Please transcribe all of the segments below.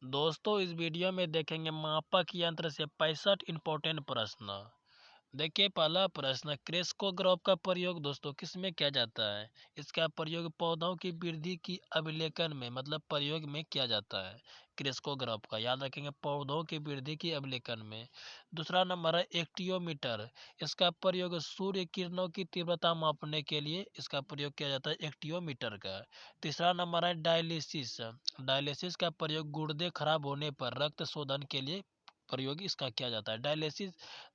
दोस्तों इस वीडियो में देखेंगे मापक यंत्र से 65 इंपॉर्टेंट प्रश्न। देखिए पहला प्रश्न, क्रेस्कोग्राफ का प्रयोग दोस्तों किस में किया जाता है? इसका प्रयोग पौधों की वृद्धि की अभिलेखन में मतलब प्रयोग में किया जाता है। क्रेस्कोग्राफ का याद रखेंगे, पौधों की वृद्धि की अभिलेखन में। दूसरा नंबर है एक्टियोमीटर। इसका प्रयोग सूर्य किरणों की तीव्रता मापने के लिए इसका प्रयोग किया जाता है एक्टियोमीटर का। तीसरा नंबर है डायलिसिस। डायलिसिस का प्रयोग गुर्दे खराब होने पर रक्त शोधन के लिए प्रयोग इसका किया जाता है। डायलिसिस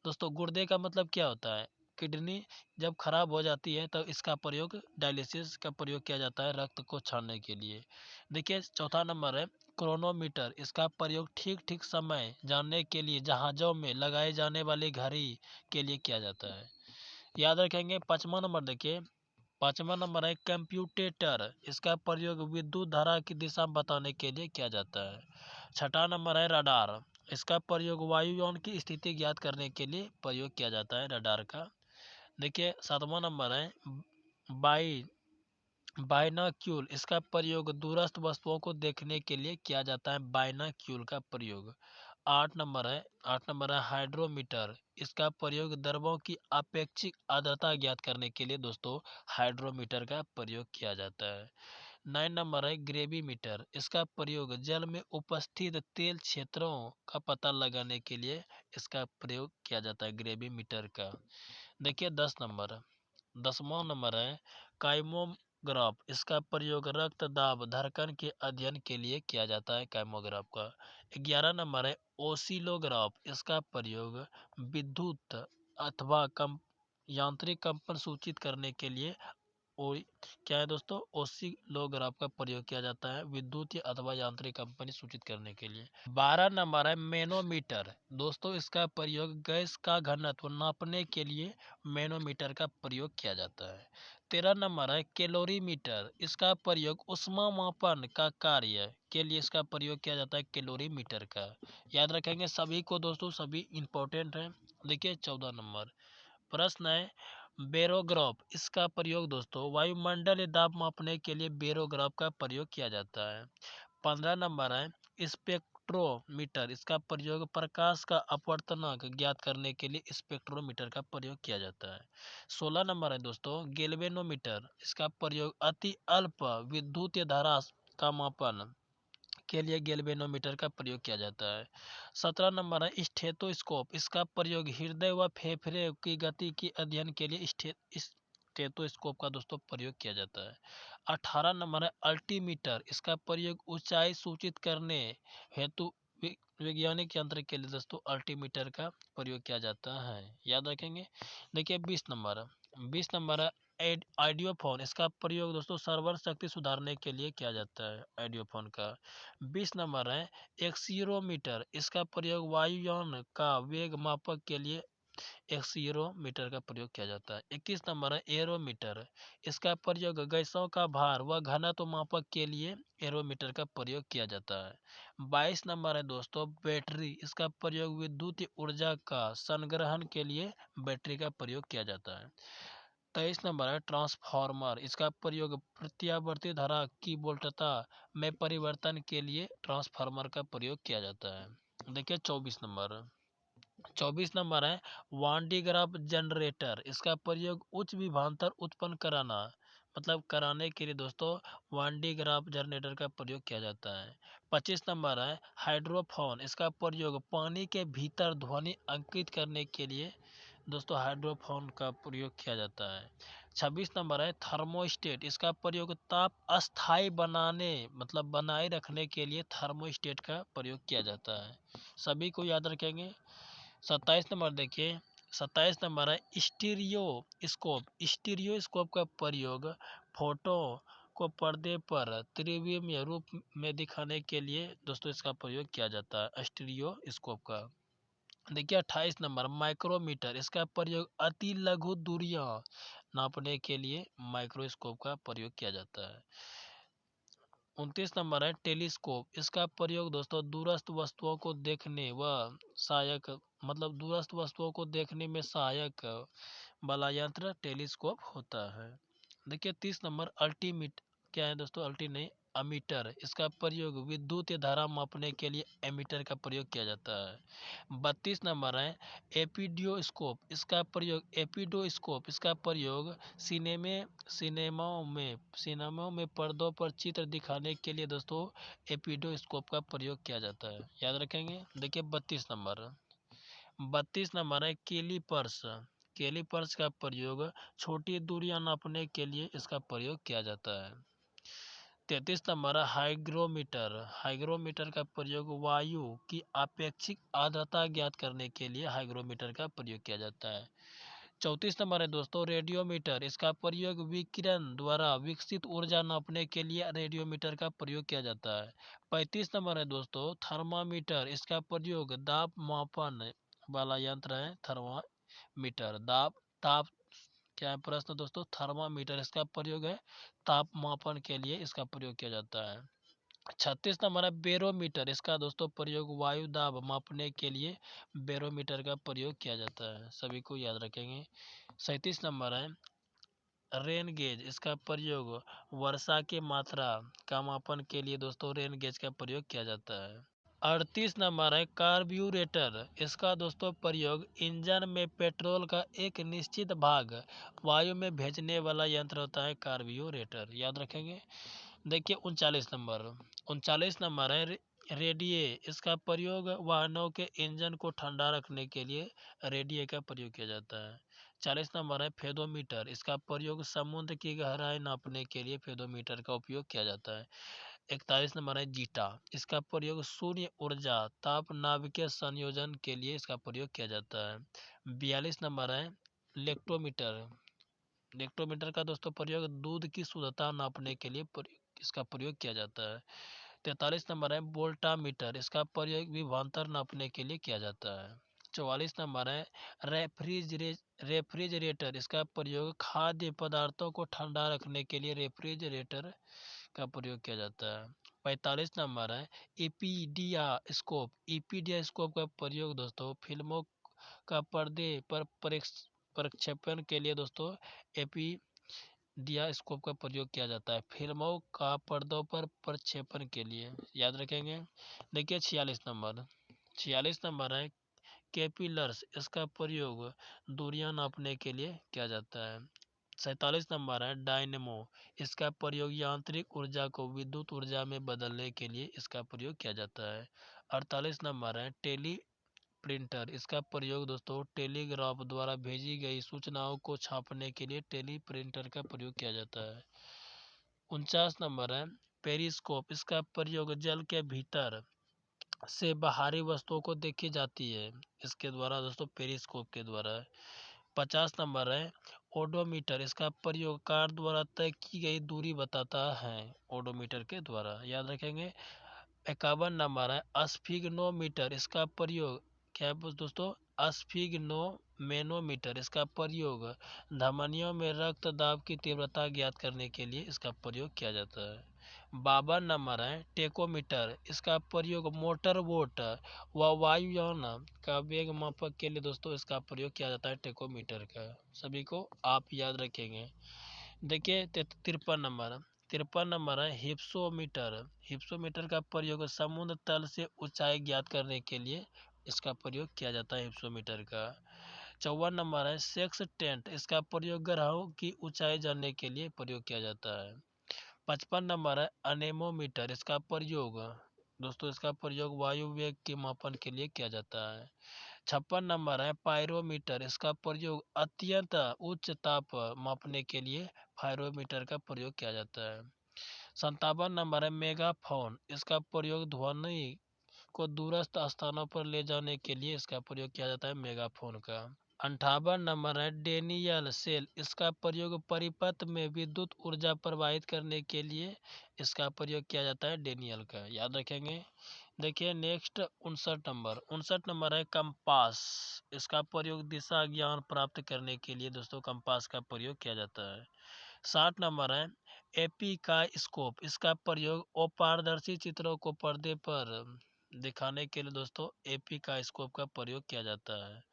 दोस्तों गुर्दे का मतलब क्या होता है? किडनी जब खराब हो जाती है तो इसका प्रयोग डायलिसिस का प्रयोग किया जाता है रक्त को छानने के लिए। देखिए चौथा नंबर है क्रोनोमीटर। इसका प्रयोग ठीक ठीक समय जानने के लिए जहाजों में लगाए जाने वाली घड़ी के लिए किया जाता है। याद रखेंगे। पाँचवा नंबर देखिए, पाँचवा नंबर है कंप्यूटेटर। इसका प्रयोग विद्युत धारा की दिशा बताने के लिए किया जाता है। छठा नंबर है रडार। इसका प्रयोग वायुयान की स्थिति ज्ञात करने के लिए प्रयोग किया जाता है रडार का। देखिए सातवां नंबर है बाई बाइनाक्यूल। इसका प्रयोग दूरस्थ वस्तुओं को देखने के लिए किया जाता है बाइनाक्यूल का प्रयोग। आठ नंबर है हाइड्रोमीटर। इसका प्रयोग द्रवों की अपेक्षित आर्द्रता ज्ञात करने के लिए दोस्तों हाइड्रोमीटर का प्रयोग किया जाता है। 9 नंबर है ग्रेविमीटर। इसका प्रयोग जल में उपस्थित तेल क्षेत्रों का पता लगाने के लिए इसका प्रयोग किया जाता है ग्रेविमीटर का। देखिए 10वां नंबर है काइमोग्राफ। इसका प्रयोग रक्त दाब धड़कन के अध्ययन के लिए किया जाता है काइमोग्राफ का। 11 नंबर है ओसिलोग्राफ। इसका प्रयोग विद्युत अथवा यांत्रिक कंपन सूचित करने के लिए ओ क्या है दोस्तों ओसिलोग्राफ का प्रयोग किया जाता है विद्युत अथवा यांत्रिक कंपनी सूचित करने के लिए। 12 नंबर है मैनोमीटर। दोस्तों इसका प्रयोग गैस का घनत्व नापने के लिए मैनोमीटर का प्रयोग किया जाता है। 13 नंबर है कैलोरीमीटर। इसका प्रयोग ऊष्मा मापन का कार्य के लिए इसका प्रयोग किया जाता है कैलोरीमीटर का। याद रखेंगे सभी को दोस्तों, सभी इंपॉर्टेंट है। देखिए 14 नंबर प्रश्न है बेरोग्राफ। इसका प्रयोग दोस्तों वायुमंडलीय दाब मापने के लिए बेरोग्राफ का प्रयोग किया जाता है। 15 नंबर है स्पेक्ट्रोमीटर। इसका प्रयोग प्रकाश का अपवर्तनांक ज्ञात करने के लिए स्पेक्ट्रोमीटर का प्रयोग किया जाता है। 16 नंबर है दोस्तों गैल्वेनोमीटर। इसका प्रयोग अति अल्प विद्युत धारा का मापन के लिए गैल्वेनोमीटर का प्रयोग किया जाता है। 17 नंबर है स्टेथोस्कोप। इसका प्रयोग हृदय व फेफड़े की गति के अध्ययन के लिए स्टेथोस्कोप का दोस्तों प्रयोग किया जाता है। 18 नंबर है अल्टीमीटर। इसका प्रयोग ऊंचाई सूचित करने हेतु वैज्ञानिक यंत्र के लिए दोस्तों अल्टीमीटर का प्रयोग किया जाता है। याद रखेंगे। देखिए 20 नंबर है आइडियोफोन। इसका प्रयोग दोस्तों सर्वर शक्ति सुधारने के लिए किया जाता है आइडियोफोन का। 20 नंबर है एक्सीरोमीटर। इसका प्रयोग वायुयान का वेग मापक के लिए एक्सीरोमीटर का प्रयोग किया जाता है। 21 नंबर है एरोमीटर। इसका प्रयोग गैसों का भार व घनत्व मापक के लिए एरोमीटर का प्रयोग किया जाता है। 22 नंबर है दोस्तों बैटरी। इसका प्रयोग विद्युत ऊर्जा का संग्रहण के लिए बैटरी का प्रयोग किया जाता है। 23 नंबर है ट्रांसफार्मर। इसका प्रयोग प्रत्यावर्ती धारा की वोल्टता में परिवर्तन के लिए ट्रांसफार्मर का प्रयोग किया जाता है। देखिए 24 नंबर है वांडीग्राफ जनरेटर। इसका प्रयोग उच्च विभवांतर उत्पन्न कराने के लिए दोस्तों वांडीग्राफ जनरेटर का प्रयोग किया जाता है। 25 नंबर है हाइड्रोफोन। इसका प्रयोग पानी के भीतर ध्वनि अंकित करने के लिए दोस्तों हाइड्रोफोन का प्रयोग किया जाता है। 26 नंबर है थर्मोस्टेट। इसका प्रयोग ताप अस्थायी बनाए रखने के लिए थर्मोस्टेट का प्रयोग किया जाता है। सभी को याद रखेंगे। 27 नंबर देखिए, 27 नंबर है स्टीरियोस्कोप का प्रयोग फोटो को पर्दे पर त्रिविमीय रूप में दिखाने के लिए दोस्तों इसका प्रयोग किया जाता है स्टीरियोस्कोप का। देखिए 28 नंबर माइक्रोमीटर। इसका प्रयोग अति लघु दूरियां नापने के लिए माइक्रोस्कोप का प्रयोग किया जाता है। 29 नंबर है टेलीस्कोप। इसका प्रयोग दोस्तों दूरस्थ वस्तुओं को देखने में सहायक वाला यंत्र टेलीस्कोप होता है। देखिए 30 नंबर अल्टीमीट क्या है दोस्तों अमीटर, इसका प्रयोग विद्युत धारा मापने के लिए एमीटर का प्रयोग किया जाता है। 32 नंबर है एपिडियोस्कोप, इसका प्रयोग सिनेमाओं में पर्दों पर चित्र दिखाने के लिए दोस्तों एपिडियोस्कोप का प्रयोग किया जाता है, याद रखेंगे। देखिए 32 नंबर है कैलीपर्स का प्रयोग छोटी दूरियां नापने के लिए इसका प्रयोग किया जाता है। 33 नंबर है हाइग्रोमीटर का प्रयोग वायु की अपेक्षित आर्द्रता ज्ञात करने के लिए हाइग्रोमीटर का प्रयोग किया जाता है। 34 नंबर है दोस्तों रेडियोमीटर, इसका प्रयोग विकिरण द्वारा विकसित ऊर्जा नापने के लिए रेडियोमीटर का प्रयोग किया जाता है। 35 नंबर है दोस्तों थर्मामीटर, इसका प्रयोग दाब मापन वाला यंत्र है थर्मामीटर। ताप क्या है प्रश्न दोस्तों, थर्मामीटर इसका प्रयोग है ताप मापन के लिए इसका प्रयोग किया जाता है। 36 नंबर है बैरोमीटर, इसका दोस्तों प्रयोग वायु दाब मापने के लिए बैरोमीटर का प्रयोग किया जाता है, सभी को याद रखेंगे। 37 नंबर है रेन गेज, इसका प्रयोग वर्षा की मात्रा का मापन के लिए दोस्तों रेन गेज का प्रयोग किया जाता है। 38 नंबर है कार्ब्यूरेटर, इसका दोस्तों प्रयोग इंजन में पेट्रोल का एक निश्चित भाग वायु में भेजने वाला यंत्र होता है कार्ब्यूरेटर, याद रखेंगे। देखिए 39 नंबर है रेडिए, इसका प्रयोग वाहनों के इंजन को ठंडा रखने के लिए रेडिए का प्रयोग किया जाता है। 40 नंबर है फेदोमीटर, इसका प्रयोग समुद्र की गहराई नापने के लिए फेदोमीटर का उपयोग किया जाता है। 41 नंबर है जीटा, इसका प्रयोग शून्य ऊर्जा ताप नाभिकीय संयोजन के लिए इसका प्रयोग किया जाता है। 42 नंबर है लेक्टोमीटर का दोस्तों प्रयोग दूध की शुद्धता नापने के लिए इसका प्रयोग किया जाता है। 43 नंबर है वोल्टामीटर, इसका प्रयोग विभवांतर नापने के लिए किया जाता है। 44 नंबर है रेफ्रिजरेटर, इसका प्रयोग खाद्य पदार्थों को ठंडा रखने के लिए रेफ्रिजरेटर का प्रयोग किया जाता है। 45 नंबर है ईपीडिया स्कोप का प्रयोग दोस्तों फिल्मों का पर्दे पर प्रक्षेपण के लिए दोस्तों एपीडिया स्कोप का प्रयोग किया जाता है, फिल्मों का पर्दों पर प्रक्षेपण के लिए, याद रखेंगे। देखिए 46 नंबर है कैपिलर्स, इसका प्रयोग दूरियां नापने के लिए किया जाता है। 47 नंबर है डायनेमो, इसका प्रयोग यांत्रिक ऊर्जा को विद्युत ऊर्जा में बदलने के लिए इसका प्रयोग किया जाता है। 48 नंबर है टेली प्रिंटर, इसका प्रयोग दोस्तों टेलीग्राफ द्वारा भेजी गई सूचनाओं को छापने के लिए टेली प्रिंटर का प्रयोग किया जाता है। 49 नंबर है पेरिस्कोप, इसका प्रयोग जल के भीतर से बाहरी वस्तुओं को देखी जाती है, इसके द्वारा दोस्तों पेरिस्कोप के द्वारा। 50 नंबर है ओडोमीटर, इसका प्रयोग कार द्वारा तय की गई दूरी बताता है ओडोमीटर के द्वारा, याद रखेंगे। 51 नंबर है स्फिग्नोमीटर, इसका प्रयोग क्या है दोस्तों स्फिग्नोमेनोमीटर, इसका प्रयोग धमनियों में रक्त दाब की तीव्रता ज्ञात करने के लिए इसका प्रयोग किया जाता है। 52 नंबर है टेकोमीटर, इसका प्रयोग मोटर बोट व वायुयान का वेग मापक के लिए दोस्तों इसका प्रयोग किया जाता है टेकोमीटर का, सभी को आप याद रखेंगे। देखिए 53 नंबर है हिप्सोमीटर का प्रयोग समुद्र तल से ऊंचाई ज्ञात करने के लिए इसका प्रयोग किया जाता है हिप्सोमीटर का। 54 नंबर है सेक्सटेंट, इसका प्रयोग ग्रहों की ऊंचाई जानने के लिए प्रयोग किया जाता है। 55 नंबर है अनेमोमीटर, इसका प्रयोग वायु वेग के मापन के लिए किया जाता है। 56 नंबर है पायरोमीटर, इसका प्रयोग अत्यंत उच्च ताप मापने के लिए पायरोमीटर का प्रयोग किया जाता है। 57 नंबर है मेगाफोन, इसका प्रयोग ध्वनि को दूरस्थ स्थानों पर ले जाने के लिए इसका प्रयोग किया जाता है मेगाफोन का। 58 नंबर है डेनियल सेल, इसका प्रयोग परिपथ में विद्युत ऊर्जा प्रवाहित करने के लिए इसका प्रयोग किया जाता है डेनियल का, याद रखेंगे। देखिए नेक्स्ट 59 नंबर है कंपास, इसका प्रयोग दिशा ज्ञान प्राप्त करने के लिए दोस्तों कंपास का प्रयोग किया जाता है। 60 नंबर है एपिकाइस्कोप, इसका प्रयोग अपारदर्शी चित्रों को पर्दे पर दिखाने के लिए दोस्तों एपिकाइस्कोप का प्रयोग किया जाता है।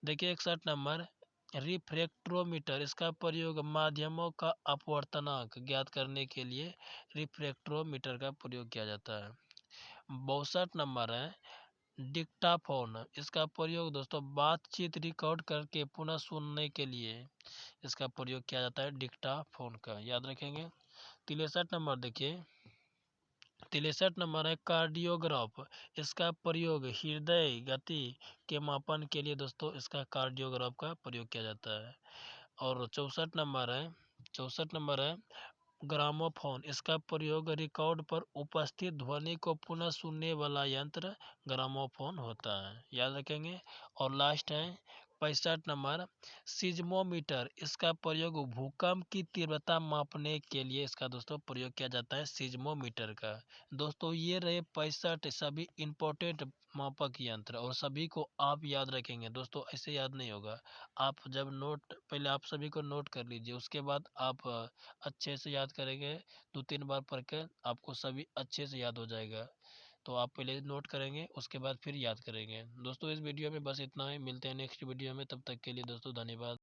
देखिए 61 नंबर रिफ्रैक्ट्रोमीटर, इसका प्रयोग माध्यमों का अपवर्तनांक ज्ञात करने के लिए रिफ्रैक्ट्रोमीटर का प्रयोग किया जाता है। 62 नंबर है डिक्टाफोन, इसका प्रयोग दोस्तों बातचीत रिकॉर्ड करके पुनः सुनने के लिए इसका प्रयोग किया जाता है, डिक्टाफोन का, याद रखेंगे। 63 नंबर देखिए, 63 नंबर है कार्डियोग्राफ, इसका प्रयोग हृदय गति के मापन के लिए दोस्तों इसका कार्डियोग्राफ का प्रयोग किया जाता है। और 64 नंबर है ग्रामोफोन, इसका प्रयोग रिकॉर्ड पर उपस्थित ध्वनि को पुनः सुनने वाला यंत्र ग्रामोफोन होता है, याद रखेंगे। और लास्ट है 65 नंबर सिज्मोमीटर, इसका प्रयोग भूकंप की तीव्रता मापने के लिए इसका दोस्तों प्रयोग किया जाता है, सिज्मोमीटर का। दोस्तों ये रहे 65 सभी इंपॉर्टेंट मापक यंत्र, और सभी को आप याद रखेंगे दोस्तों, ऐसे याद नहीं होगा। आप जब नोट, पहले आप सभी को नोट कर लीजिए, उसके बाद आप अच्छे से याद करेंगे, 2-3 बार पढ़ के आपको सभी अच्छे से याद हो जाएगा। तो आप पहले नोट करेंगे, उसके बाद फिर याद करेंगे। दोस्तों इस वीडियो में बस इतना ही, मिलते हैं नेक्स्ट वीडियो में, तब तक के लिए दोस्तों धन्यवाद।